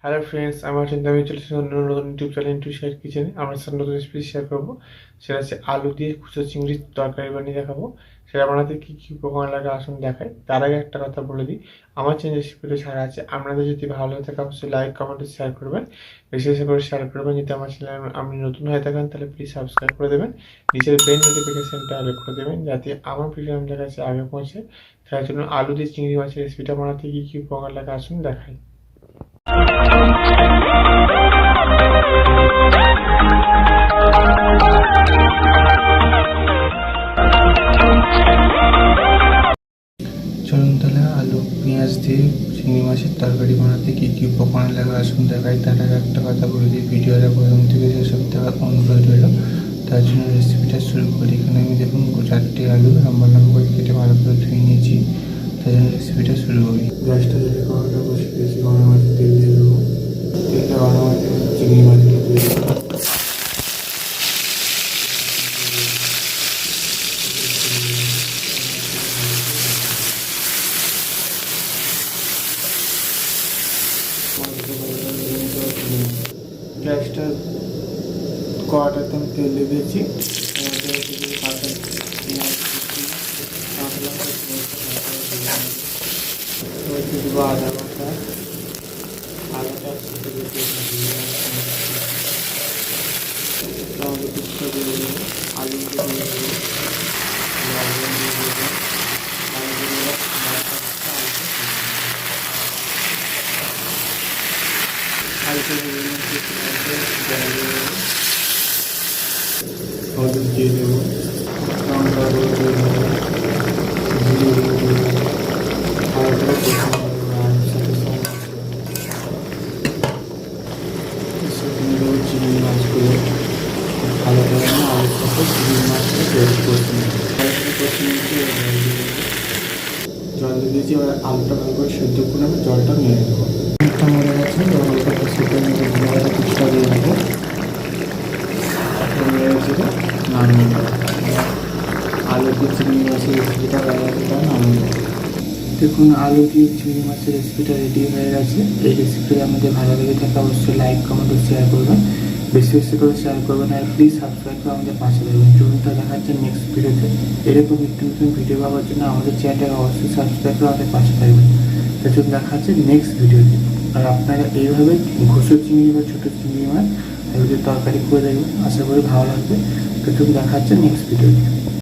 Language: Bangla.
হ্যালো ফ্রেন্ডস, আমার চিন্তা আমি চলে এসেছি অন্য নতুন ইউটিউব চ্যানেল ইন্টু শেয়ার কিচেনে। আমরা সাথে নতুন রেসিপি শেয়ার করবো। সেটা হচ্ছে আলু দিয়ে কুচো চিংড়ির তরকারি বানিয়ে দেখাবো। সেটা বানাতে কী কী উপকরণ লাগে আসুন দেখাই। তার আগে একটা কথা বলে দিই, আমার চ্যানেল রেসিপিটা ছাড়া আছে, আপনাদের যদি ভালো হয়ে থাকে অবশ্যই লাইক কমেন্ট শেয়ার করবেন, বেশি বেশি করে শেয়ার করবেন। যদি আমার চ্যানেল আপনি নতুন হয়ে থাকেন তাহলে প্লিজ সাবস্ক্রাইব করে দেবেন, নিচের বেল নোটিফিকেশনটা অল করে দেবেন যাতে আমার ভিডিও আপনাদের কাছে আগে পৌঁছে। তার জন্য আলু দিয়ে চিংড়ি মাছের রেসিপিটা বানাতে কী কী উপকরণ লাগে আসুন দেখাই। চলুন তাহলে আলু পেঁয়াজ দিয়ে চিংড়ি মাছের তরকারি বানাতে কী কী উপকরণ লাগে আসুন দেখাই। তার আগে একটা কথা বলে দিই, ভিডিওটা প্রথম থেকে সেসব দেওয়ার অনুরোধ রইল। তার জন্য রেসিপিটা শুরু করি। এখানে আমি দেখুন 4টি আলু লম্বা লম্বা করে কেটে ভালো করে ধুয়ে নিয়েছি। তার জন্য রেসিপিটা শুরু করি। গ্যাসটা যদি কড়াটা বসে দিয়েছি, গরম মাছে তেল দিয়ে দেবো। তেলটা গরম মাছে চিংড়ি মাছগুলো দিয়ে দেবো। গ্যাসটা কড়াটাতে আমি তেল দিয়ে দিয়েছি। দেবো আদা বাটা, আদাটা সেটা দিয়ে টমেটো পিসটা দিয়ে দেবো, আলুটা দিয়ে দেবো, লবণ দিয়ে দেবো, আলুগুলো হলুদ দিয়ে দেবো, লঙ্কা দিয়ে দেবো, জিরে দিয়ে দেবো, ভালো করে চিংড়ি মাছগুলো ভালো করে আলুর সাথে চিংড়ি মাছটা তৈরি করতে জল দিয়ে দিয়েছি। এবার আলুটা ভালো করে সেদ্ধ করে আমি জলটা নিয়ে দেবো। মরে গেছে, হালকা সেদ্ধ নিয়ে ভিনেগারটা কিছুটা দিয়ে দেবো। নামিয়ে দেবো। আলু দিয়ে চিংড়ি মাছের রেসিপিটা নামিয়ে দেবো। দেখুন আলু দিয়ে চিংড়ি মাছের রেসিপিটা রেডি হয়ে গেছে। এই রেসিপিটা আমাদের ভালো লেগে থাকে অবশ্যই লাইক কমেন্ট ও শেয়ার করবেন, বেশি বেশি করে শেয়ার করবেন, আর প্লিজ সাবস্ক্রাইব করে আমাদের পাশে দেবেন। চলুনটা দেখাচ্ছে নেক্সট ভিডিওতে। এরকম নিত্য নতুন ভিডিও পাওয়ার জন্য আমাদের চ্যানেলটাকে অবশ্যই সাবস্ক্রাইব করে আমাদের পাশে থাকবেন। তার জন্য দেখাচ্ছে নেক্সট ভিডিওতে। আর আপনারা এইভাবে ঘুষো চিংড়ি বা ছোটো চিংড়ি মাছ এগুলো তরকারি করে দেখবেন, আশা করি ভালো লাগবে। তার জন্য দেখাচ্ছে নেক্সট ভিডিওতে।